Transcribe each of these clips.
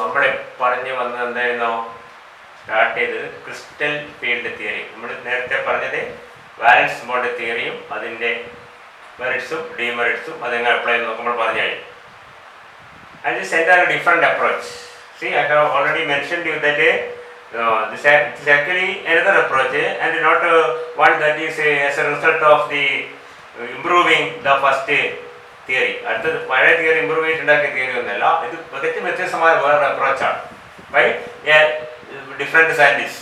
നമ്മൾ പറഞ്ഞു വന്നത് എന്തായിരുന്നോ? സ്റ്റാർട്ട് ചെയ്തത് ക്രിസ്റ്റൽ ഫീൽഡ് തിയറി. നമ്മൾ നേരത്തെ പറഞ്ഞത് വാലൻസ് ബോണ്ട് തിയറിയും അതിൻ്റെ മെറിറ്റ്സും ഡിമെറിറ്റ്സും അതെങ്ങനെ അപ്ലൈ ചെയ്ത് നോക്കുമ്പോൾ പറഞ്ഞു കഴിഞ്ഞു. And this entire different approach. See, I have already mentioned you that this is actually another approach and not one that is as a result of the improving the first theory. അടുത്തത് പഴയ theory improve ചെയ്തിട്ടുണ്ടാക്കിയ theory ഒന്നല്ല, ഇത് തികച്ചും വ്യത്യസ്തമായ വേറൊരു അപ്രോച്ചാണ് by different scientists.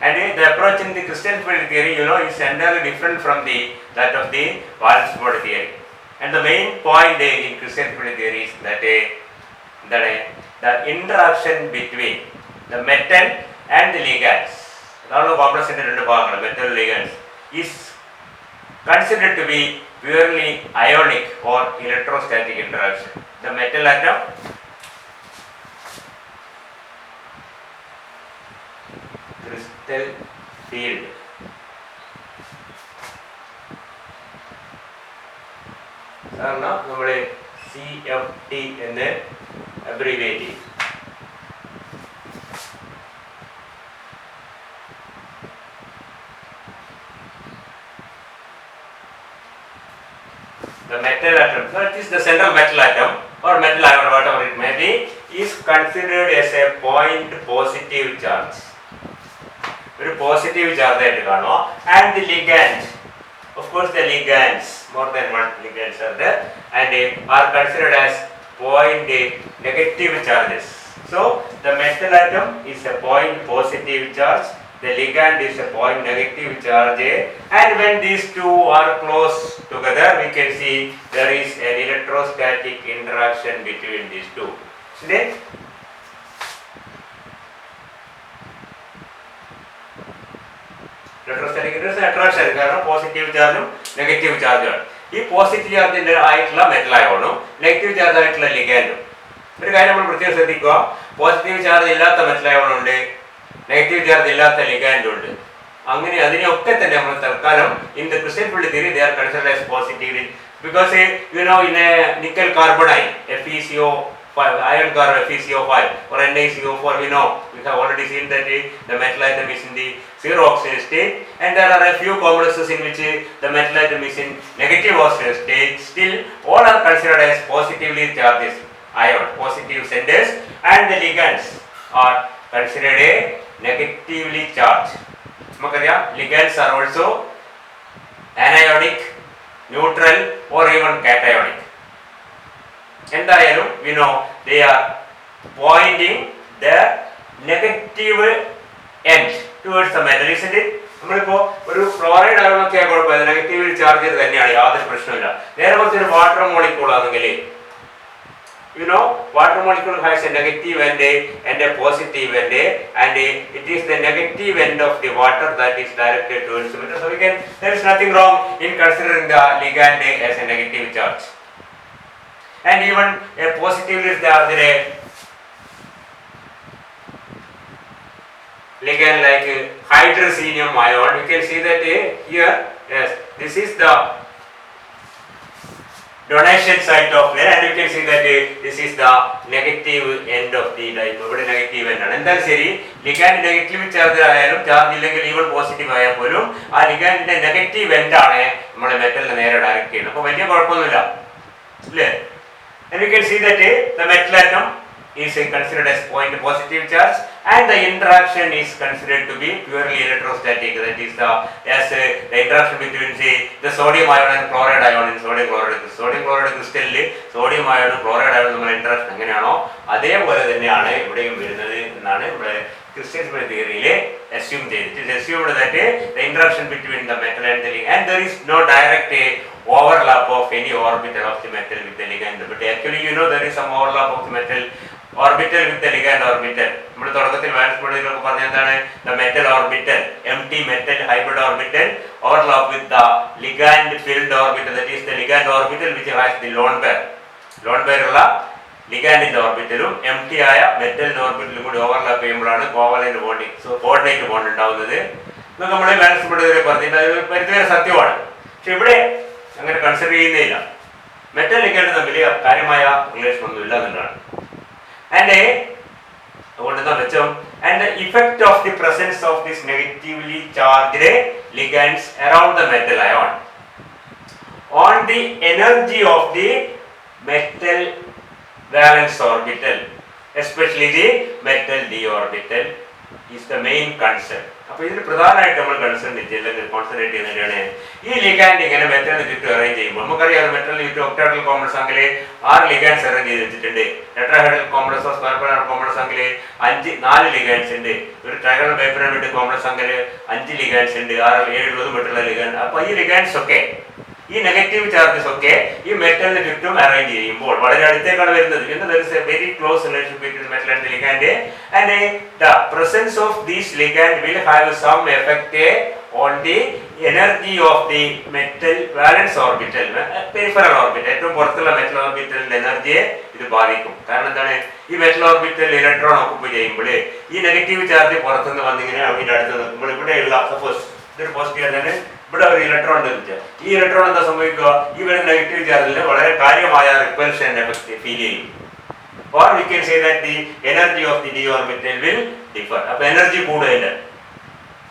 And the approach in the crystal field theory, is entirely different from that of the valence bond theory. And the main point in crystal field theory is that the interaction between the metal and the ligands, complex metal ligands, is considered to be purely ionic or electrostatic interaction. The metal atom crystal field കാരണം നമ്മൾ CFT എന്ന് abbreviate ചെയ്യും. The metal atom, that is the central metal atom or metal ion, whatever it may be, is considered as a point positive charge. ഒരു positive charge ആയിട്ട് കാണുക. And the ligand, of course the ligands, more than one ligands are there and are considered as point negative charges. So the metal atom is a point positive charge, the ligand is a point negative charge, and when these two are close together we can see there is an electrostatic interaction between these two. See? Electrostatic attraction കാരണം positive ചാർജും negative ചാർജുമാണ്. ഈ positive ചാർജിൻ്റെ ആയിട്ടുള്ള metal അയോണും negative charge ആയിട്ടുള്ള ലിഗാൻഡും. ഒരു കാര്യം നമ്മൾ പ്രത്യേകം ശ്രദ്ധിക്കുക, പോസിറ്റീവ് ചാർജ് ഇല്ലാത്ത മെറ്റൽ അയോണുണ്ട്, നെഗറ്റീവ് ചാർജ് ഇല്ലാത്ത ലിഗാൻഡും ഉണ്ട്. അങ്ങനെ അതിനെയൊക്കെ തന്നെ നമ്മൾ തൽക്കാലം in the crystal field theory they are considered as positive because in a nickel carbonide FeCO5 iron carbon FeCO5 or NaCO4, we have already seen that the metal atom is in the zero oxidation state and there are a few complexes in which the metal atom is in negative oxidation state. Still all are considered as positively charged ion, positive centers, and the ligands are considered a negatively charged. Makariya ligands are also anionic, neutral or even cationic. എന്തായാലും they are pointing the negative end towards the metal, isn't it? നമ്മളിപ്പോൾ ഒരു chloride ആയതൊക്കെ കുഴപ്പമില്ല, നെഗറ്റീവിൽ charge ചെയ്ത് തന്നെയാണ്, യാതൊരു പ്രശ്നമില്ല. നേരെ കുറച്ച് ഒരു വാട്ടർ മോളിക്കൂൾ ആണെങ്കിൽ water molecule has a negative end and a positive end, and it is the negative end of the water that is directed towards the metal. So there is nothing wrong in considering the ligand as a negative charge. And even a positively charged ligand like hydrocenium ion, you can see that here, yes, this is the donation site of there, and you can see that this is the negative end of the ഇവിടെ negative end ആണ്. എന്തായാലും ശരി, ligand negative charge ആയാലും charge ഇല്ലെങ്കിൽ even positive ആയാൽ പോലും ആ ലിഗാൻഡിന്റെ negative end ആണ് നമ്മുടെ മെറ്റലിനെ നേരെ ഡയറക്റ്റ് ചെയ്യുന്നത്. അപ്പോൾ വലിയ കുഴപ്പമൊന്നുമില്ല, അല്ലേ? And you can see that the metal atom is considered as point positive charge and the interaction is considered to be purely electrostatic. That is the interaction between the sodium ion and chloride ion in sodium chloride crystal sodium ion and chloride ion തമ്മിലുള്ള interaction എങ്ങനെയാണോ അതേപോലെ തന്നെയാണ് ഇവിടെയും വരുന്നത് എന്നാണ് ഇവിടെ crystal field theory assume ചെയ്തത്. It is assumed that the interaction between the metal and the ligand, and there is no direct overlap of any orbital of the metal with the ligand, but actually there is some overlap of the metal orbital with the ligand orbital. നമ്മൾ തുടക്കത്തിൽ വാലൻസ് ബോണ്ടിലൊക്കെ പറഞ്ഞ എന്താണ്? The metal orbital, empty metal hybrid orbital overlap with the ligand filled orbital, that is the ligand orbital which has the lone pair ഉള്ള ലിഗാൻഡിന്റെ ഓർബിറ്റലും MT ആയ മെറ്റലിന്റെ ഓർബിറ്റലും കൂടി overlap ചെയ്യുമ്പോഴാണ് covalent bonding, so coordinate bond ഉണ്ടാവുന്നത്. ഇതൊക്കെ നമ്മൾ വാലൻസ് ബോണ്ട് പറഞ്ഞിട്ട് അത് പരിധിവരെ സത്യമാണ്. പക്ഷെ ഇവിടെ അങ്ങനെ കൺസിഡർ ചെയ്യുന്നില്ല. മെറ്റൽ ലിഗാൻഡ് തമ്മിൽ കാര്യമായ റിലേഷൻ ഒന്നും ഇല്ല എന്നുള്ളതാണ്. and the effect of the presence of this negatively charged ligands around the metal ion on the energy of the metal valence orbital, especially the metal d orbital, is the main concern. അപ്പോൾ ഇതിൽ പ്രധാനമായിട്ട് നമ്മൾ concentrate ചെയ്യുന്നതാണ് ഈ ligand ഇങ്ങനെ മെറ്റലിന് ചുറ്റും arrange ചെയ്യുമ്പോൾ നമുക്കറിയാം മെറ്റലിന് ചുറ്റും ഒക്ടാഹെഡ്രൽ കോംപ്ലക്സ് ആണെങ്കിൽ 6 ലിഗാൻഡ്സ് അറേഞ്ച് ചെയ്ത് വെച്ചിട്ടുണ്ട്. Tetrahedral complex square planar complex ആണെങ്കിൽ 4 ലിഗാൻഡ്സ് ഉണ്ട്. ഒരു ട്രൈഗണൽ ബൈപിരമിഡ് കോംപ്ലക്സ് ആണെങ്കിൽ 5 ലിഗാൻഡ്സ് ഉണ്ട്. 6 7 മറ്റുള്ള ലിഗാൻഡ്. അപ്പോൾ ഈ ലിഗാൻഡ്സ് ഒക്കെ ഈ നെഗറ്റീവ് ചാർജസ് ഒക്കെ ഈ മെറ്റലിന് ചുറ്റും അറേഞ്ച് ചെയ്യുമ്പോൾ വളരെ അടുത്തേക്കാണ് വരുന്നത്. there is a very close relationship between metal and the ligand, and the presence of these ligand will have some effect on the energy of the metal valence orbital, peripheral orbital, ഏറ്റവും പുറത്തുള്ള metal ഓർബിറ്റലിന്റെ എനർജിയെ ഇത് ബാധിക്കും. കാരണം എന്താണ്, ഈ metal orbital electron occupy ചെയ്യുമ്പോൾ ഈ negative charge പുറത്തുനിന്ന് വന്നിങ്ങനെ ഇതിന്റെ അടുത്ത് നിൽക്കുമ്പോൾ ഇവിടെയുള്ള സപ്പോസ് ഇതൊരു പോസിറ്റീവ് ആണ്, ഇവിടെ ഒരു ഇലക്ട്രോൺ ഉണ്ട്. ഈ ഇലക്ട്രോൺ എന്താ സംഭവിക്കുക, ഈ വരുന്ന നെഗറ്റീവ് ചാർജിന് വളരെ കാര്യമായ റിപ്പൽഷൻ എഫക്ട് ഫീൽ ചെയ്യും. or we can say that the energy of the d orbital will differ. അപ്പോൾ എനർജി കൂടുതൽ.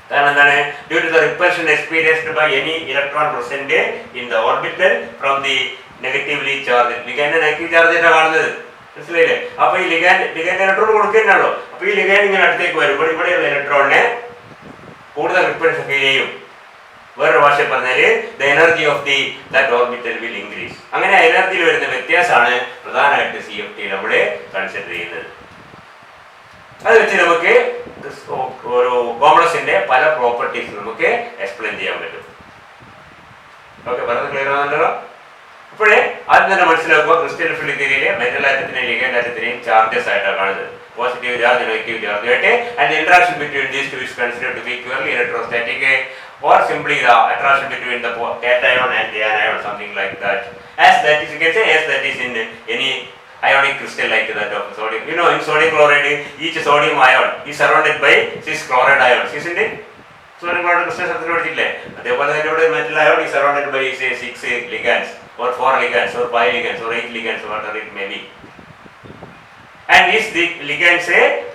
കാരണം എന്താണ്, due to the repulsion experienced by any electron present in the orbital from the negatively charged ligand. Negative charge ആയിട്ടാണ് കാണുന്നത്, മനസ്സിലായില്ലേ? അപ്പോൾ ഈ ligand electron കൊടുക്കുന്നതാണല്ലോ. അപ്പോൾ ഈ ലിഗാൻഡ് ഇങ്ങനെ അടുത്തേക്ക് വരുമ്പോൾ ഇവിടെയുള്ള ഇലക്ട്രോണിനെ കൂടുതൽ റിപ്പൽഷൻ ഫീൽ ചെയ്യും. വേറൊരു ഭാഷ പറഞ്ഞാല് the energy of that orbital will increase. അങ്ങനെ എനർജിയിൽ വരുന്ന വ്യത്യാസമാണ് പ്രധാനമായിട്ട് CFT നമ്മൾ കൺസിഡർ ചെയ്യുന്നത്. അത് വെച്ച് നമുക്ക് ഒരു കോംപ്ലക്സിന്റെ പല പ്രോപ്പർട്ടീസ് നമുക്ക് എക്സ്പ്ലെയിൻ ചെയ്യാൻ പറ്റും. ഓക്കെ, പറഞ്ഞത് ക്ലിയർ ആണല്ലോ? അപ്പോഴേ ആദ്യം തന്നെ മനസ്സിലാക്കുക, ക്രിസ്റ്റൽ ഫീൽഡ് തിയറിയിലെ മെറ്റൽ ആറ്റത്തിനെയും ലിഗാൻഡ് ആറ്റത്തിനെയും ചാർജസ് ആയിട്ടാണ് കാണുന്നത്. പോസിറ്റീവ് ചാർജ് നെഗറ്റീവ് ചാർജ് ആയിട്ട്, and the interaction between these two is considered to be purely electrostatic, or simply the attraction between the cation and the anion, something like that. As that is, you can say, as that is in any ionic crystal like that of sodium. You know, in sodium chloride, each sodium ion is surrounded by 6 chloride ions, isn't it? Sodium chloride crystal circuit പഠിച്ചില്ലേ? അതേപോലെ തന്നെ ഇവിടെ metal ion is surrounded by say 6 ligands or 4 ligands or 5 ligands or 8 ligands, whatever it may be. And these ligands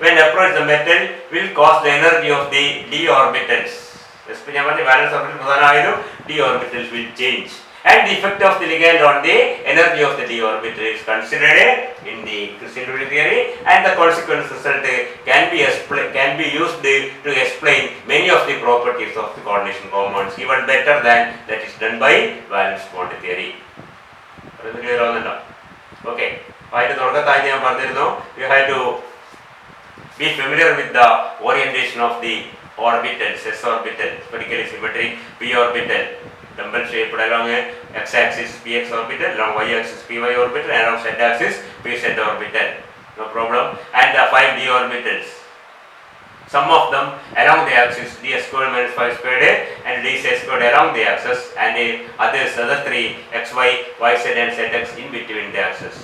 when approach the metal will cause the energy of the d orbitals. Valence orbital പ്രധാനമായും d orbitals will change, and the effect of the ligand on the energy of the d orbital is considered in the crystal field theory, and the consequent result can be used to explain many of the properties of the coordination compounds even better than that is done by valence bond theory. Clear ആവുന്നുണ്ടോ? Okay. അതിന്റെ തുടക്കത്തായി ഞാൻ പറഞ്ഞിരുന്നു, you have to be familiar with the orientation of the orbitals. S orbital spherical symmetry, p orbital dumbbell shaped along x axis px orbital, along y axis py orbital, and along z axis pz orbital, no problem. And the 5 d orbitals, some of them along the axis d squared minus 5 squared and d z squared along the axis, and the other 3 xy, yz and zx in between the axis,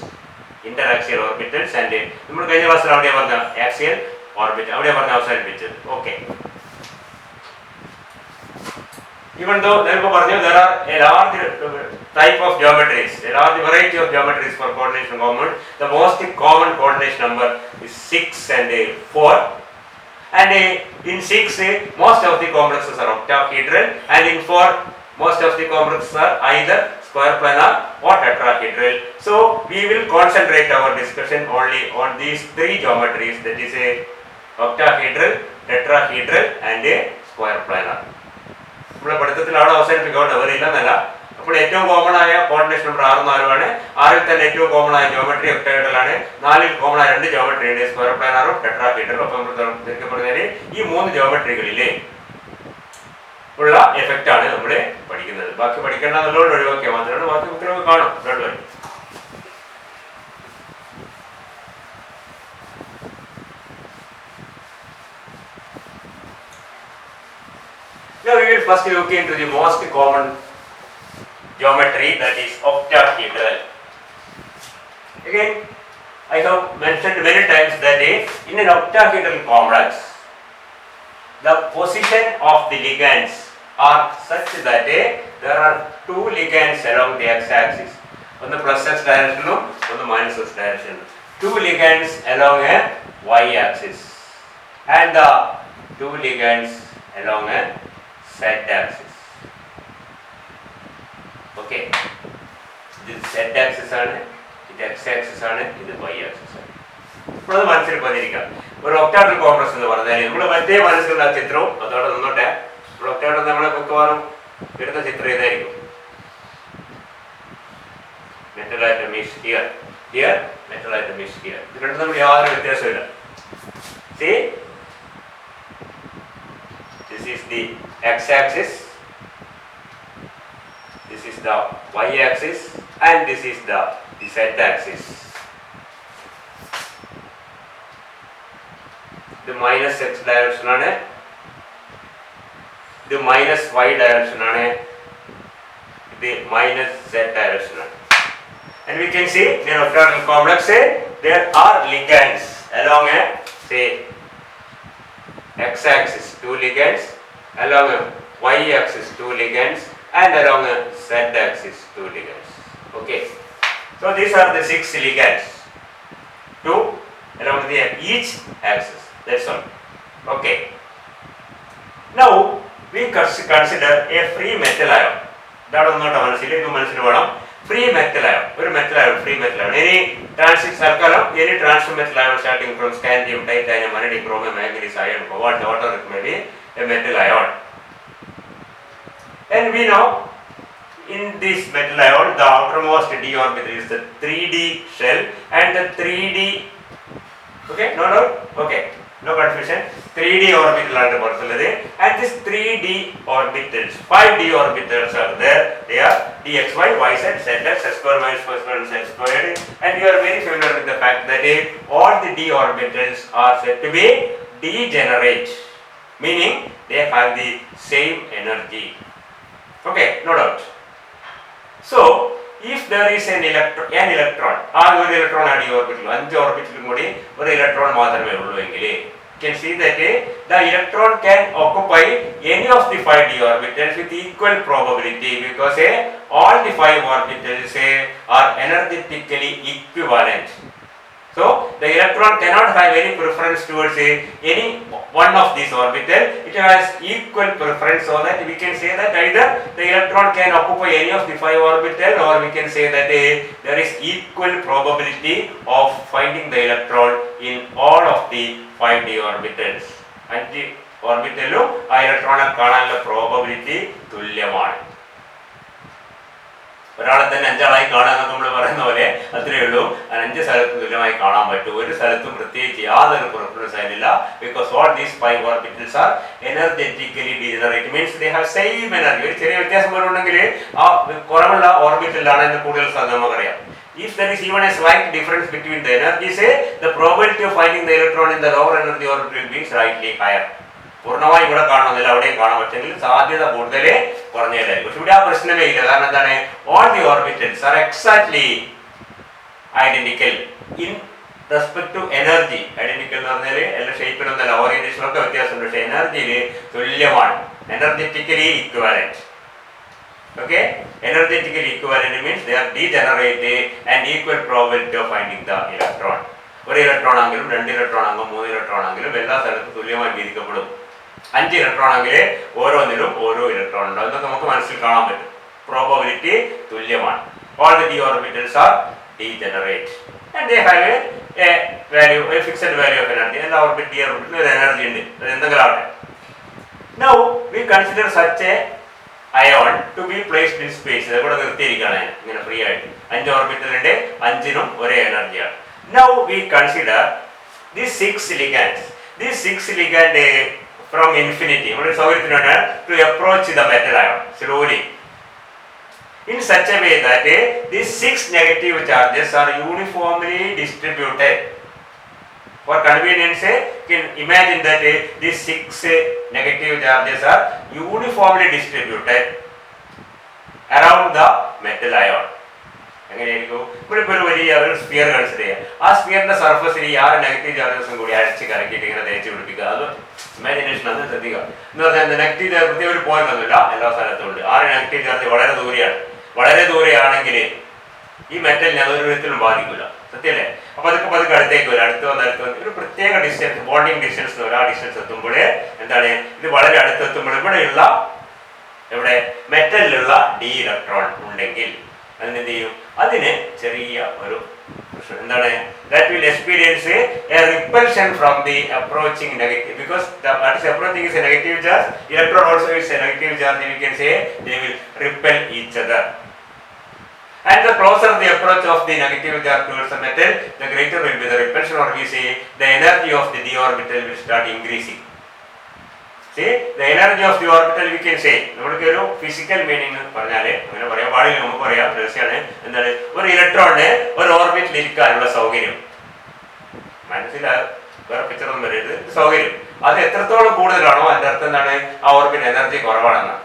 interaxial orbitals. And നമ്മൾ കഴിഞ്ഞ ക്ലാസ്സിൽ അവിടെ പറഞ്ഞ axial orbit അവിടെ പറഞ്ഞ അവസാനിപ്പിച്ചത്. Okay, even though there are a large type of geometries, a large variety of geometries for coordination compound, the most common coordination number is 6 and 4. And in 6 most of the complexes are octahedral, and in 4 most of the complexes are either square planar or tetrahedral. So we will concentrate our discussion only on these 3 geometries, that is a octahedral, tetrahedral and a square planar. നമ്മുടെ പഠിത്തത്തിൽ അവിടെ അവസാനിപ്പിക്കാണ്ട് അവരില്ലെന്നല്ല. അപ്പോൾ ഏറ്റവും common ആയ coordination number 6 4 ആണ്. 6ൽ തന്നെ ഏറ്റവും common ആയ ജോമെട്രി ഒക്ടാഹെഡ്രൽ ആണ്. 4ൽ കോമൺ ആയ 2 ജോമെട്രി ഉണ്ട്, സ്ക്വയർ പ്ലാനറും ടെട്രാഹെഡ്രലും. അപ്പോൾ നമ്മൾ പറഞ്ഞാൽ ഈ 3 ജോമെട്രികളിൽ ഉള്ള എഫക്റ്റ് ആണ് നമ്മൾ പഠിക്കുന്നത്. ബാക്കി പഠിക്കേണ്ട എന്നുള്ളത് ഒഴിവാക്കിയാൽ മാത്രമാണ്, ബാക്കി ബുക്കിലൊക്കെ കാണും. Now we will first look into the most common geometry, that is octahedral. Again, I have mentioned many times that in an octahedral complex, the position of the ligands are such that there are 2 ligands along the x-axis. One plus x direction, one minus x direction. two ligands along a y-axis and the two ligands along a z-axis. Okay, this z-axis ആണ്, ഇത് x-axis ആണ്, ഇത് y-axis ആണ്. ഇപ്പോൾ അത് മനസ്സിൽ പതിരിക്കാം. ഒരു octahedral complex എന്ന് പറഞ്ഞാൽ നമ്മൾ മറ്റേ മനസ്സിലുള്ള ചിത്രവും അതോടെ നിന്നോട്ടെ. ഒരു ഒക്ടാഹെഡ്രൽ നമ്മളെ മിക്കവാറും വരുന്ന ചിത്രം ഇതായിരിക്കും. Metal atom is here, here metal atom is here. ഇത് രണ്ടും തമ്മിൽ യാതൊരു വ്യത്യാസമില്ല. See, this is the x-axis, this is the y-axis, and this is the z-axis. ഇത് മൈനസ് എക്സ് ഡയറക്ഷൻ ആണ്, ഇത് മൈനസ് വൈ ഡയറക്ഷൻ ആണ്, ഇത് മൈനസ് സെഡ് ഡയറക്ഷൻ ആണ്. And we can see in an octahedral complex there are ligands along a say x-axis two ligands, along a y-axis two ligands, and along a z-axis two ligands. Okay, so these are the 6 ligands, two along the each axis. That's all. Okay. Now we consider a free metal ion. That is not a മനസ്സിൽ free metal ion. ഒരു metal ion, free metal ion. Any transit circle, any transfer metal ion starting from scandium, titanium, vanadium, chromium, manganese, iron, cobalt, whatever it may be, a metal ion. And we know in this metal ion, the outermost d orbital is the 3d shell and the 3d. Okay, no doubt. Okay. No confusion. 3d orbital are the and this 3d orbitals, 5d orbitals are there. They are dxy, yz, zx, s square minus plus 1 z squared. And you are very familiar with the fact that all the d orbitals are said to be degenerate, meaning they have the same energy. Okay, no doubt. So if there is an electron, ആ ഒരു electron ആണ് ഈ orbital, 5 ഓർബിറ്റലും കൂടി ഒരു electron മാത്രമേ ഉള്ളൂ എങ്കിൽ you can see that the electron can occupy any of the 5d orbitals with equal probability because all the 5 orbitals are energetically equivalent. So the electron cannot have any preference towards any one of these orbitals. It has equal preference, so that we can say that either the electron can occupy any of the 5 orbitals, or we can say that there is equal probability of finding the electron in all of the 5d orbitals. 5 orbitalum ആ ഇലക്ട്രോണെ കാണാനുള്ള probability തുല്യമാണ്. ഒരാളെ തന്നെ 5 ആളായി കാണാന്നൊക്കെ നമ്മൾ പറയുന്ന പോലെ അത്രയേ ഉള്ളൂ. 5 സ്ഥലത്തും തുല്യമായി കാണാൻ പറ്റും. ഒരു സ്ഥലത്തും പ്രത്യേകിച്ച് യാതൊരു പ്രിഫറൻസ് അതിനില്ല. Because all these 5 orbitals are energetically degenerate, means they have same energy. ഒരു ചെറിയ വ്യത്യാസം പോലുണ്ടെങ്കിൽ ആ കുറവുള്ള ഓർബിറ്റലിലാണ് അതിന് കൂടുതൽ സാധ്യത നമുക്കറിയാം. If there is even a slight difference between the energies, the probability of finding the electron in the lower energy orbital will be slightly higher. പൂർണ്ണമായി ഇവിടെ കാണുന്നില്ല, അവിടെയും കാണാൻ പറ്റുമെങ്കിൽ സാധ്യത കൂടുതൽ കുറഞ്ഞതായിരിക്കും. പക്ഷെ ഇവിടെ ആ പ്രശ്നമേ ഇല്ല. കാരണം എന്താണ്, all the orbitals are exactly identical in respect to energy. Identical എന്ന് പറഞ്ഞാൽ എല്ലാ ഷേപ്പിനൊന്നല്ല, ഓറിയന്റേഷനൊക്കെ വ്യത്യാസമുണ്ട്, പക്ഷെ എനർജിയിൽ തുല്യമാണ്. energetically equivalent. Okay, energetically equivalent means they are degenerate and equal probability of finding the electron. ഒരു ഇലക്ട്രോൺ ആണെങ്കിലും 2 ഇലക്ട്രോൺ ആണെങ്കിലും 3 ഇലക്ട്രോൺ ആണെങ്കിലും എല്ലാ സ്ഥലത്തും തുല്യമായി വീതിക്കപ്പെടും. 5 ഇലക്ട്രോൺ ആണെങ്കിൽ ഓരോന്നിലും ഓരോ ഇലക്ട്രോൺ ഉണ്ടാവും. ഇതൊക്കെ നമുക്ക് മനസ്സിൽ കാണാൻ പറ്റും. പ്രോബബിലിറ്റി തുല്യമാണ്. All the d orbitals are degenerate and they have a value, a fixed value of energy. എല്ലാ ഓർബിറ്റ് d orbital ഒരു എനർജി ഉണ്ട്, അത് എന്തെങ്കിലും ആവട്ടെ. Now we consider such a ion to be placed in space. ഇവിടെ നിർത്തിയിരിക്കുകയാണ് ഇങ്ങനെ free ആയിട്ട്. 5 orbital ഉണ്ട്, 5നും ഒരേ എനർജിയാണ്. Now we consider these 6 ligands. These 6 ligands from infinity to approach the metal ion slowly in such a way that these 6 negative charges are uniformly distributed. For convenience, you can imagine that these 6 negative charges are uniformly distributed around the metal ion. എങ്ങനെയായിരിക്കും? ഇപ്പോൾ ഒരു വലിയ ഒരു sphere consider ചെയ്യുക. ആ സ്ഫിയറിന്റെ സർഫസിൽ ഈ 6 negative ചാർജസും കൂടി അരച്ച് കറക്കിയിട്ട് ഇങ്ങനെ തേച്ച് പിടിപ്പിക്കുക. അത് ഇമാജിനേഷൻ അത് ശ്രദ്ധിക്കുക. എന്ന് പറഞ്ഞാൽ നെഗറ്റീവ് ചാർജ് പ്രത്യേക ഒരു പോയിന്റ് ഒന്നുമില്ല, എല്ലാ സ്ഥലത്തും ഉണ്ട്. 6 നെഗറ്റീവ് ചാർജ് വളരെ ദൂരെയാണ്. വളരെ ദൂരെയാണെങ്കിൽ ഈ മെറ്റലിനെ അതൊരു വിധത്തിലും ബാധിക്കില്ല, സത്യല്ലേ? അപ്പൊ അതൊക്കെ അടുത്തേക്ക് വരും, അടുത്ത് വന്ന് ഒരു പ്രത്യേക ഡിസ്റ്റൻസ്, ബോണ്ടിങ് ഡിസ്റ്റൻസ് ആ ഡിസ്റ്റൻസ് എത്തുമ്പോൾ എന്താണ്, ഇത് വളരെ അടുത്തെത്തുമ്പോൾ ഇവിടെ മെറ്റലിലുള്ള ഡി ഇലക്ട്രോൺ ഉണ്ടെങ്കിൽ അതിനെന്ത് ചെയ്യും, അതിന് ചെറിയ ഒരു എന്താണ്, that will experience a repulsion from the approaching negative, because that is approaching is a negative charge, electron also is a negative charge, we can say they will repel each other. And the closer the approach of the negative charge towards the metal, the greater will be the repulsion, or we say the energy of the d orbital will start increasing. See, the energy of the orbital we can say, നമ്മൾക്ക് ഒരു physical meaning പറഞ്ഞാല് അങ്ങനെ പറയാൻ പാടില്ല, നമുക്ക് പറയാം രഹസ്യമാണ്. എന്താണ്, ഒരു ഇലക്ട്രോണിന് ഒരു ഓർബിറ്റിൽ ഇരിക്കാനുള്ള സൗകര്യം, മനസ്സിൽ വേറെ പിക്ചറൊന്നും വരരുത്, സൗകര്യം അത് എത്രത്തോളം കൂടുതലാണോ അതിന്റെ അർത്ഥം എന്താണ്, ആ ഓർബിറ്റ് എനർജി കുറവാണെന്നാണ്.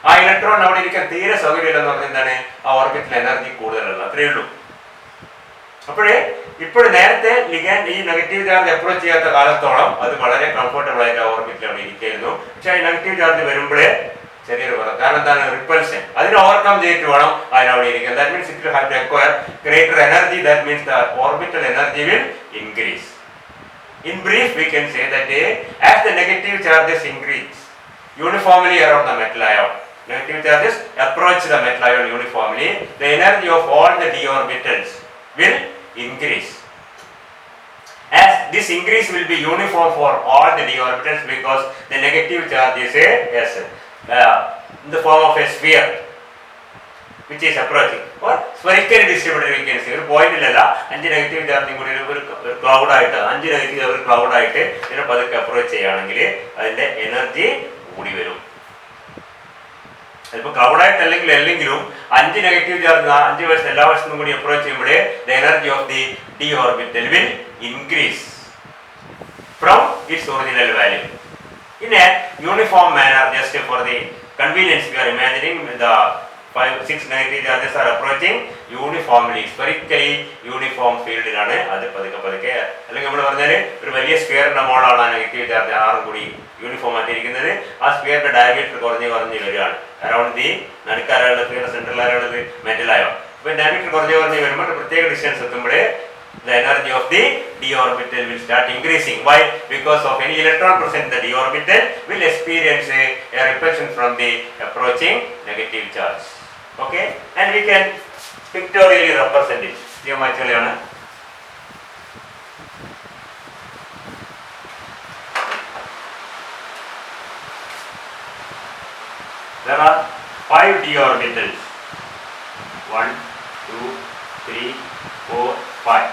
ആ ഇലക്ട്രോൺ അവിടെ ഇരിക്കാൻ തീരെ സൗകര്യമില്ലെന്ന് പറഞ്ഞാൽ എന്താണ്, ആ ഓർബിറ്റിൽ എനർജി കൂടുതലല്ല, അത്രയേ ഉള്ളൂ. ഇപ്പോൾ നേരത്തെ ലിഗാൻഡ് ഈ നെഗറ്റീവ് ചാർജ് അപ്രോച്ച് ചെയ്യാത്ത കാലത്തോളം അത് വളരെ കംഫർട്ടബിൾ ആയിട്ട് ആ ഓർബിറ്റിൽ അവിടെ ഇരിക്കായിരുന്നു. പക്ഷെ ഈ നെഗറ്റീവ് ചാർജ് വരുമ്പോഴേ ചെറിയൊരു കുറവ്, കാരണം എന്താണ്, റിപ്പൽഷൻ, അതിനെ ഓവർകം ചെയ്തിട്ട് വേണം അതിനവിടെ ഇരിക്കാൻ. That means it have to acquire greater energy, that means the orbital energy will increase. In brief, we can say that as the negative charges increase uniformly around the metal ion, negative charges approach the metal ion uniformly, the energy of all the d orbitals will increase. As this increase will be uniform for all the d orbitals, because the negative charge is in the form of a sphere which is approaching, or spherical distributed, we can say. ഒരു പോയിന്റിലല്ല, 5 negative ചാർജും കൂടി ഒരു cloud ആയിട്ട്, 5 negative ഒരു cloud ആയിട്ട് ഇതിനെ പതുക്കെ approach ചെയ്യുകയാണെങ്കിൽ അതിന്റെ എനർജി കൂടി വരും. അതിപ്പോൾ ക്ലൗഡായിട്ട് അല്ലെങ്കിലും 5 നെഗറ്റീവ് ചാർജ് 5 വർഷം എല്ലാ വർഷവും കൂടി അപ്രോച്ച് ചെയ്യുമ്പോൾ the energy of the D orbital will increase from its original value in a uniform manner. Just for the convenience, we are imagining the 5-6 negative charges are approaching uniformly, spherically uniform field ലാണ് അത് പതുക്കെ അല്ലെങ്കിൽ നമ്മൾ പറഞ്ഞാൽ ഒരു വലിയ സ്ക്വയറിന്റെ മോളാണ് ആ നെഗറ്റീവ് ചാർജ് 6 കൂടി യൂണിഫോം ആയിട്ടിരിക്കുന്നത്. ആ സ്ക്വയറിന്റെ ഡയമീറ്റർ കുറഞ്ഞ് വരികയാണ്. അറൗണ്ട് ദി നടുക്കാരാളുടെ സ്ക്വയർ സെൻട്രലാരാളുടെ മെറ്റലായോ. അപ്പോൾ ഡയമീറ്റർ കുറഞ്ഞ് വരുമ്പോൾ പ്രത്യേക ഡിസ്റ്റൻസ് എത്തുമ്പോൾ the energy of the d orbital will start increasing. Why? Because of any electron present in the d orbital will experience a repulsion from the approaching negative charge. Okay, and we can pictorially represent it. Geometrically ആണ്. There are 5 d orbitals. 1, 2, 3, 4, 5.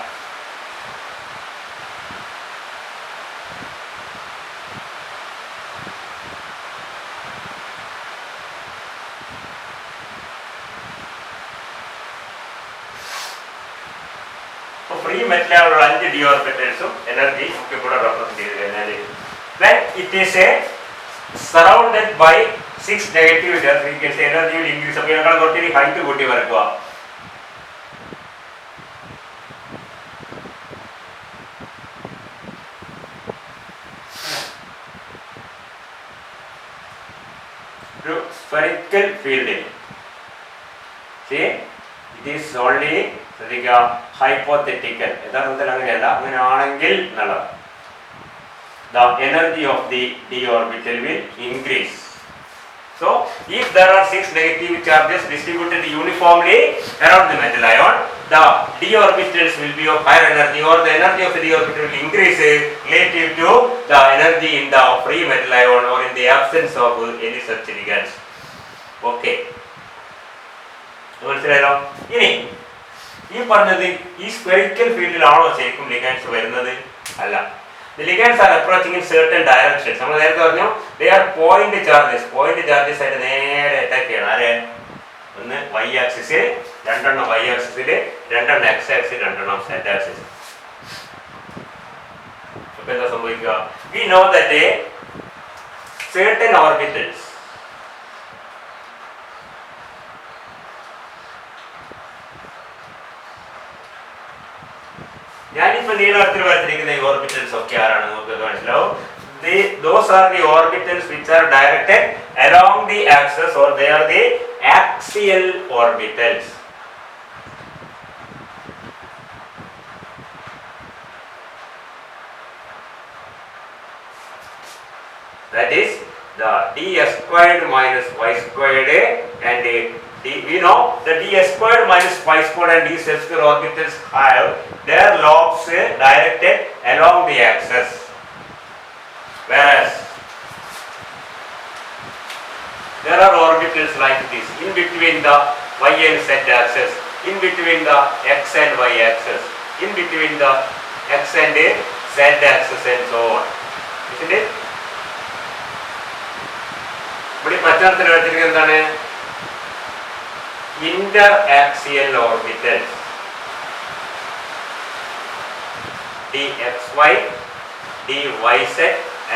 Free മെറ്റലുള്ള 5 d orbitals energy നമുക്ക് ഇവിടെ represent ചെയ്ത് കഴിഞ്ഞാൽ when it is surrounded by 6 negative charges, we can say energy will increase. അപ്പോൾ ഞങ്ങൾ കുറച്ച് height കൂട്ടി വരക്കുക. ഒരു spherical field. See, it is only hypothetical. യഥാർത്ഥത്തിൽ അങ്ങനെയല്ല, അങ്ങനെയാണെങ്കിൽ എന്നുള്ളത്. The energy of the d orbital will increase. So, if there are 6 negative charges distributed uniformly around the metal ion, the d orbitals will be of higher energy, or the energy of the d orbital will increase relative to the energy in the free metal ion or in the absence of any such ligands. Okay. മനസ്സിലായല്ലോ? ഇനി ഈ പറഞ്ഞത് ഈ spherical ഫീൽഡിലാണോ ശരിക്കും ലിഗാൻഡ്സ് വരുന്നത്? അല്ല. The ligands are approaching in certain directions. നമ്മൾ നേരത്തെ പറഞ്ഞു they are point charges. Point charges ആയിട്ട് നേരെ അറ്റാക്ക് ചെയ്യണം. ആരെ? ഒന്ന് y ആക്സിസിൽ, രണ്ടെണ്ണം y ആക്സിസിൽ, രണ്ടെണ്ണം x ആക്സിൽ, രണ്ടെണ്ണം z ആക്സിസിൽ. അപ്പോൾ എന്താ സംഭവിക്കുക? We know that certain orbitals ഞാനിപ്പോൾ നീളത്തിൽ വരച്ചിരിക്കുന്ന ഈ ഓർബിറ്റൽസ് ഒക്കെ ആരാണ് നമുക്ക് മനസ്സിലാവും. Those are the orbitals which are directed along the axis, or they are the axial orbitals. that is the ds squared minus y squared and we know the ds squared minus y squared and d z squared orbitals have their lobes directed along the axis, whereas there are orbitals like this in between the y and z axis, in between the x and y axis, in between the x and z axis and so on, isn't it? ഇവിടെ പശ്ചാത്തലത്തിൽ വെച്ചിരിക്കുന്നത് എന്താണ്? Inter axial orbitals dxy, dyz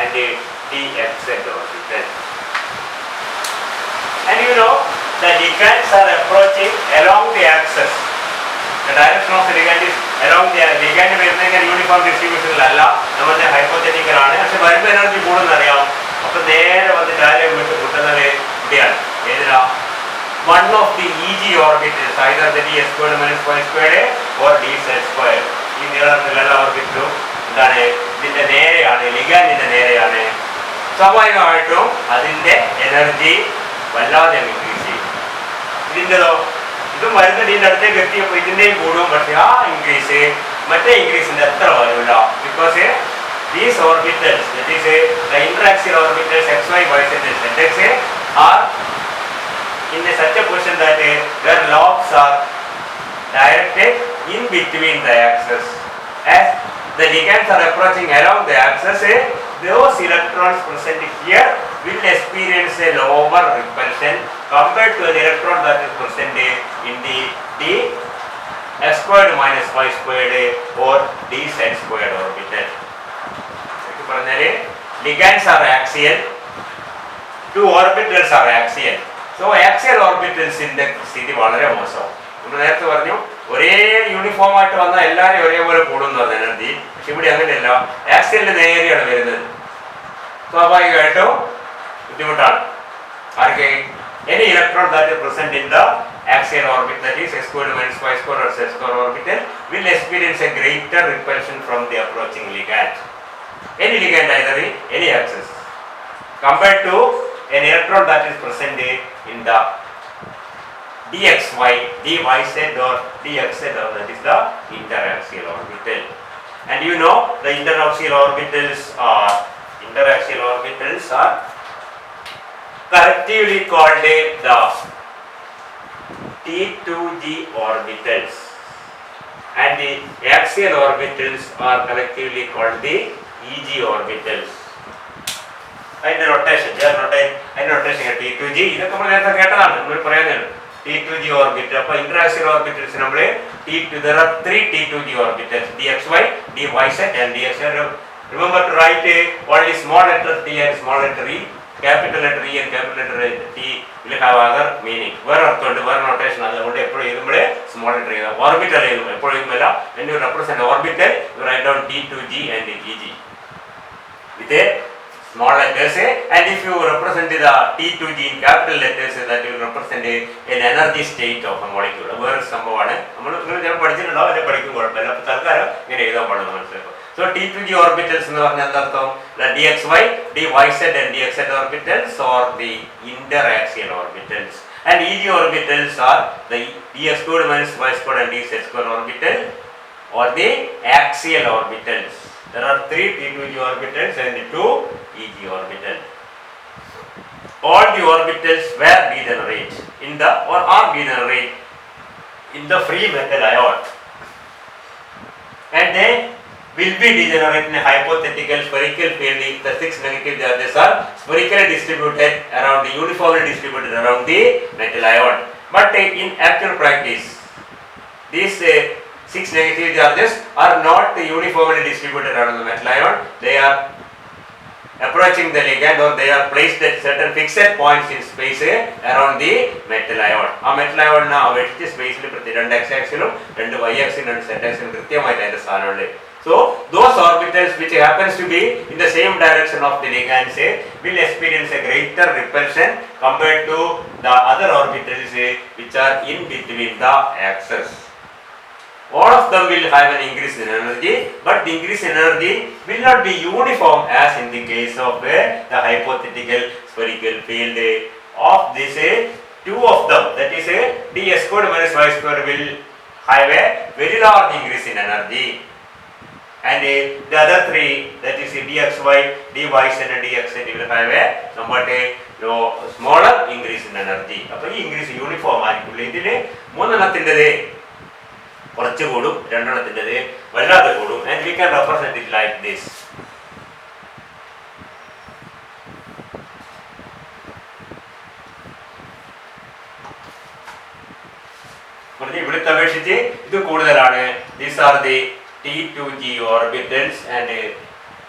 and dxz orbitals. And you know the ligands are approaching along the axis. The direction of the ligand is along the ligand വരുന്ന uniform ഡിസ്ട്രിബ്യൂഷനിലല്ല, നമ്മുടെ hypothetical ആണ്. പക്ഷെ വരുമ്പോൾ energy കൂടുന്ന അറിയാം. അപ്പോൾ നേരെ വന്ന് കാര്യം വിട്ട് കിട്ടുന്നത് ഇവിടെയാണ്. ഏതിലാ? one of the EG orbitals, either the d squared minus y squared or dz squared. ഈ നീളത്തിലുള്ള ഓർബിറ്റലും എന്താണ്? ഇതിന്റെ നേരെയാണ്, ലിഗാൻഡിന്റെ നേരെയാണ്. സ്വാഭാവികമായിട്ടും അതിന്റെ എനർജി വല്ലാതെ ഇൻക്രീസ് ചെയ്യും. ഇതിൻ്റെതോ ഇതും വരുന്ന ഇതിൻ്റെ അടുത്തേക്ക് എത്തിയപ്പോൾ ഇതിൻ്റെയും കൂടും. പക്ഷേ ആ ഇൻക്രീസ് മറ്റേ ഇൻക്രീസിൻ്റെ അത്ര വരില്ല. Because these orbitals, that is the interaxial orbitals xy, yz and zx are in such a position that their lobes are directed in between the axes. As the ligands are approaching along the axis, those electrons present here will experience a lower repulsion compared to the electron that is present in the d x squared minus y squared or dz squared orbital. Ligands are axial, two orbitals are axial. So axial orbitals in the സ്ഥിതി വളരെ മോശം. നമ്മൾ നേരത്തെ പറഞ്ഞു ഒരേ uniform ആയിട്ട് വന്നാൽ എല്ലാവരും ഒരേപോലെ കൂടുന്നു എനർജി. പക്ഷെ ഇവിടെ അങ്ങനെയല്ല, ആക്സിയലിന്റെ നേരെയാണ് വരുന്നത്. സ്വാഭാവികമായിട്ടും ബുദ്ധിമുട്ടാണ്. ആർക്ക്? any electron that is present in the axial orbit, that is x squared minus y squared or z squared orbital, will experience a greater repulsion from the approaching ligand. Any ligand either in any axis compared to an electron that is present in the dxy, dyz or dxz, or that is the interaxial orbital. And you know the interaxial orbitals are collectively called the T2g orbitals, and the axial orbitals are collectively called the EG orbitals. അതിന്റെ rotation T2g ഇതൊക്കെ നമ്മൾ നേരത്തെ കേട്ടതാണ്. നമ്മൾ പറയുന്നത് T2g orbit. അപ്പോൾ ഇന്ററാക്സിയൽ orbitals നമ്മൾ there are 3 T2g orbitals, dxy, dyz and dxz. Remember to write only small letter t and small letter e. Capital letter e and capital letter t will have other meaning. വേറെ അർത്ഥമുണ്ട്, വേറെ notation. അതുകൊണ്ട് എപ്പോഴും എഴുതുമ്പോൾ small letter എഴുതാം. Orbital എഴുതും എപ്പോഴും എഴുതുന്നില്ല. when you represent orbital you write down T2g and eg with a small letters, and if you represent the T2g in capital letters, that will represent an energy state of a molecule. വേറെ സംഭവമാണ്. നമ്മൾ ചിലപ്പോൾ പഠിച്ചിട്ടുണ്ടോ, അല്ലെ പഠിക്കും, കുഴപ്പമില്ല. അപ്പോൾ തൽക്കാലം ഇങ്ങനെ എഴുതാൻ പാടുന്നു, മനസ്സിലാക്കും. So T2g orbitals എന്ന് പറഞ്ഞാൽ എന്താർത്ഥം? The dxy, dyz and dxz orbitals are the interaxial orbitals, and EG orbitals are the d squared minus y squared and dz squared orbital or the axial orbitals. There are 3 T2g orbitals and 2 EG orbitals. All the orbitals were degenerate in the or are degenerate in the free metal ion, and they will be degenerate in a hypothetical spherical field if the 6 negative charges are spherically distributed around the uniformly distributed around the metal ion. But in actual practice, these 6 negative charges are not uniformly distributed around the metal ion. They are approaching the ligand, or they are placed at certain fixed points in space around the metal ion. ആ metal ion അപേക്ഷിച്ച് സ്പേസിൽ രണ്ട് x ആക്സിലും രണ്ട് y ആക്സിലും രണ്ട് z ആക്സിലും കൃത്യമായിട്ട് അതിന്റെ സ്ഥാനമുണ്ട്. So those orbitals which happens to be in the same direction of the ligands will experience a greater repulsion compared to the other orbitals which are in between the axes. All of them will have an increase in energy, but the increase in energy will not be uniform as in the case of the hypothetical spherical field of this two of them, that is ds squared minus y squared will have a very large increase in energy, and the other three, that is dxy, dys and dxz will have a somewhat low smaller increase in energy. അപ്പോൾ ഈ increase uniform ആയിരിക്കില്ല. ഇതിൽ മൂന്നെണ്ണത്തിൻ്റെത് കുറച്ച് കൂടും, രണ്ടെണ്ണത്തിൻ്റെത് വല്ലാതെ കൂടും. And we can represent it like this. ഇവിടുത്തെ അപേക്ഷിച്ച് ഇത് കൂടുതലാണ്. These are the T2g orbitals and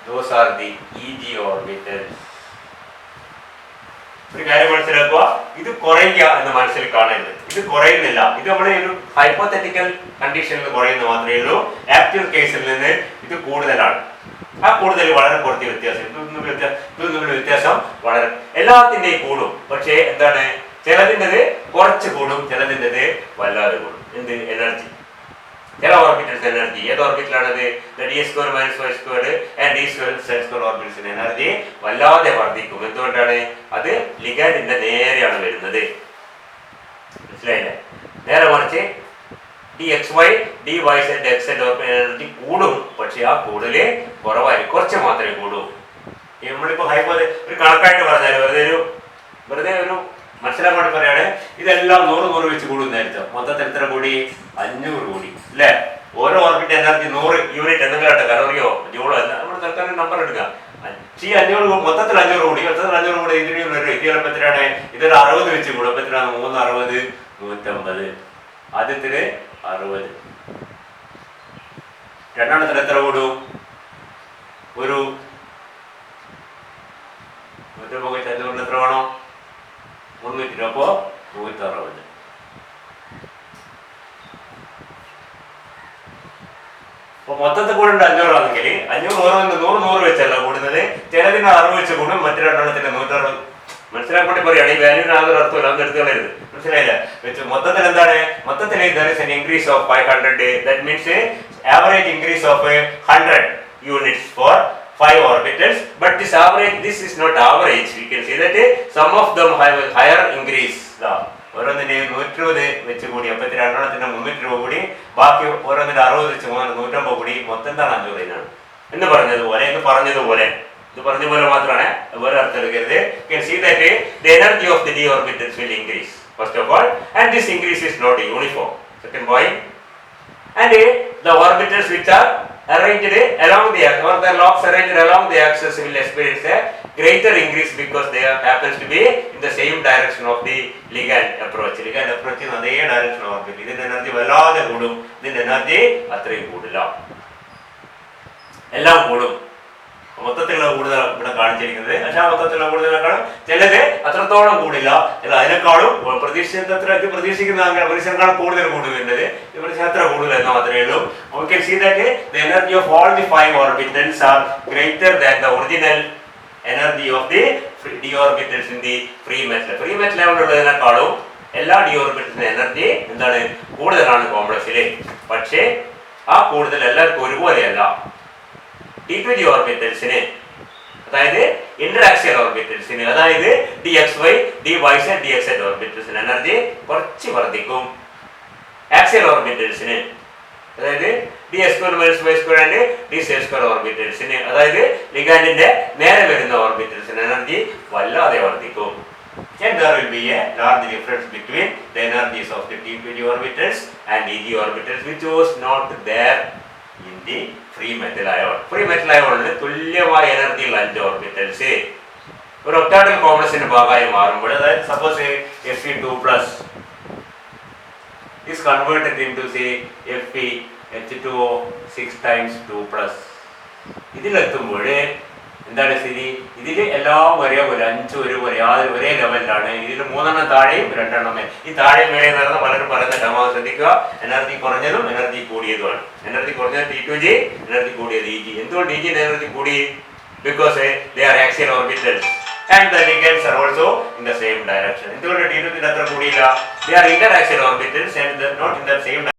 those are the EG orbitals. ഒരു കാര്യം മനസ്സിലാക്കുക, ഇത് കുറയുക എന്ന് മനസ്സിൽ കാണരുത്. ഇത് കുറയുന്നില്ല. ഇത് നമ്മുടെ ഒരു ഹൈപ്പോത്തറ്റിക്കൽ കണ്ടീഷനിൽ കുറയുന്ന മാത്രമേ ഉള്ളൂ. ആക്ച്വൽ കേസിൽ നിന്ന് ഇത് കൂടുതലാണ്. ആ കൂടുതൽ വളരെ കുറച്ച് വ്യത്യാസം. ഇതൊന്നും വ്യത്യാസം വളരെ എല്ലാത്തിൻ്റെയും കൂടും. പക്ഷേ എന്താണ്, ചിലതിൻ്റെത് കുറച്ച് കൂടും, ചിലതിൻ്റെത് വല്ലാതെ കൂടും. എന്ത് എനർജി, ചില ഓർബിറ്റൽസ് എനർജി ഏത് ഓർബിറ്റലാണത്, D square minus Y square and D square Z square ഓർബിറ്റൽസിന്റെ എനർജി വല്ലാതെ വർദ്ധിക്കും. എന്തുകൊണ്ടാണ്, അത് ലിഗാൻഡിന്റെ നേരെയാണ് വരുന്നത്. മനസ്സിലായില്ലേ? നേരെ മറിച്ച് d x y, d y z x z energy കൂടും, പക്ഷെ ആ കൂടുതല് കുറവായി, കുറച്ച് മാത്രമേ കൂടൂ. നമ്മളിപ്പോ ഒരു കണക്കായിട്ട് പറഞ്ഞാൽ വെറുതെ ഒരു മനസ്സിലാക്കാൻ വേണ്ടി പറയാണ്, ഇതെല്ലാം 100 വെച്ച് കൂടുന്നതായിരിക്കും. മൊത്തത്തിൽ എത്ര കൂടി, 500 കൂടി അല്ലേ? ഓരോ ഓർബിറ്റ് എനർജി 100 യൂണിറ്റ് എന്തെങ്കിലും ആട്ടെ, കലോറിയോ ജൂളോ അല്ല, നമ്മൾ തൽക്കാലം നമ്പർ എടുക്കുക. ഈ 500 മൊത്തത്തിൽ 500 കൂടി, മൊത്തത്തിൽ 500 കൂടി ഇതിന് ഇത് ചിലപ്പോൾ എത്രയാണ്, ഇതൊരു 60 വെച്ച് കൂടും. അപ്പൊ എത്രയാണ്, 3 60 150. ആദ്യത്തിന് 60. രണ്ടാമത്തിന് എത്ര കൂടും, ഒരു 150 എത്ര വേണോ, 300. അപ്പോ 160. അപ്പൊ മൊത്തത്തിൽ കൂടുണ്ട് 500 ആണെങ്കിൽ 500 100 വെച്ചല്ല കൂടുന്നത്. ചിലതിന് 60 വെച്ച് കൂടും, മറ്റു രണ്ടെണ്ണത്തിന് 160. മനസ്സിലാക്കി പറയാണ്. ഈ വാല്യൂവിന് യാതൊരു അർത്ഥമില്ല, അതൊന്നും എടുത്തു കളയരുത്. മനസ്സിലായില്ല? മൊത്തത്തിൽ എന്താണ്, മൊത്തത്തിൽ increase of 500. That means average increase of 100 units four 5 orbitals, but this is not average. We can say that some of them have a higher increase. ഓരോന്നിന്റെ 120 വെച്ച് കൂടി, അപ്പൊ രണ്ടെണ്ണത്തിന്റെ 300 കൂടി, ബാക്കി ഓരോന്നിന്റെ 60 വെച്ച് 150 കൂടി, മൊത്തം എന്താണ് 500 എന്ന് പറഞ്ഞതുപോലെ ഇത് പറഞ്ഞ പോലെ മാത്രമാണ്, വേറെ അർത്ഥം എടുക്കരുത്. You can see that the energy of the d orbitals will increase first of all, and this increase is not uniform. Second point, and the orbitals which are arranged along the axis, or the lobes arranged along the axis will experience a greater increase because they happens to be in the same direction of the ligand approach. Ligand approach in അതേ direction orbit. ഇതിന്റെ energy വല്ലാതെ കൂടും, ഇതിന്റെ energy അത്രയും കൂടില്ല. എല്ലാം കൂടും. മൊത്തത്തിലുള്ള കൂടുതൽ ഇവിടെ കാണിച്ചിരിക്കുന്നത്. പക്ഷെ മൊത്തത്തിലുള്ള കൂടുതലേക്കാളും ചിലത് അത്രത്തോളം കൂടില്ല, ചില അതിനേക്കാളും പ്രതീക്ഷിക്കുന്ന മനുഷ്യനേക്കാളും കൂടുതൽ കൂടുന്നുണ്ട്. ഇവിടെ അത്ര കൂടുതൽ എന്ന് മാത്രമേ ഉള്ളൂ. We can see that the energy of all the 5 orbitals are greater than the original energy of the d orbitals in the free metal. Free metal ലെവലുള്ളതിനേക്കാളും എല്ലാ d orbitals എനർജി എന്താണ്, കൂടുതലാണ് കോംപ്ലക്സില്. പക്ഷേ ആ കൂടുതൽ എല്ലാവർക്കും ഒരുപോലെയല്ല. T2g ഓർബിറ്റൽസിന്, അതായത് ഇന്ററാക്സിയൽ ഓർബിറ്റൽസിന്, അതായത് dxy, dys, dxz ഓർബിറ്റൽസിന് എനർജി കുറച്ച് വർദ്ധിക്കും. ആക്സിയൽ ഓർബിറ്റൽസിന്, അതായത് d² - y² ആൻഡ് d² ഓർബിറ്റൽസിന്, അതായത് ലിഗാൻഡിന്റെ നേരെ വരുന്ന ഓർബിറ്റൽസിന് എനർജി വല്ലാതെ വർദ്ധിക്കും. And there will be a large difference between the energies of the T2g orbitals and EG orbitals, which was not there in the free metal ion. Free metal ion തുല്യമായ എനർജിയുള്ള 5 orbitals ഒരു ഒക്ടാഡൽ കോംപ്ലക്സിന്റെ ഭാഗമായി മാറുമ്പോൾ, അതായത് suppose Fe2+ is converted into say FeH2O 6 times 2+. ഇതിലെത്തുമ്പോൾ എന്താണ് സ്ഥിതി, ഇതിൽ എല്ലാം ഒരേപോലെ 5 ഒരേ ലെവലിലാണ്. ഇതിൽ 3 താഴെയും 2 ഈ താഴെയും മേലെ എന്ന് പറഞ്ഞാൽ പലരും പറയുന്ന ടേമാണ്. ശ്രദ്ധിക്കുക, എനർജി കുറഞ്ഞതും എനർജി കൂടിയതുമാണ്. എനർജി കുറഞ്ഞത് T2g, എനർജി കൂടിയത് EG. എന്തുകൊണ്ട് EG എനർജി കൂടി? Because they are axial orbitals and the ligands are also in the same direction. എന്തുകൊണ്ട് T2g അത്ര കൂടിയില്ല? They are interaxial orbitals and not in the same direction.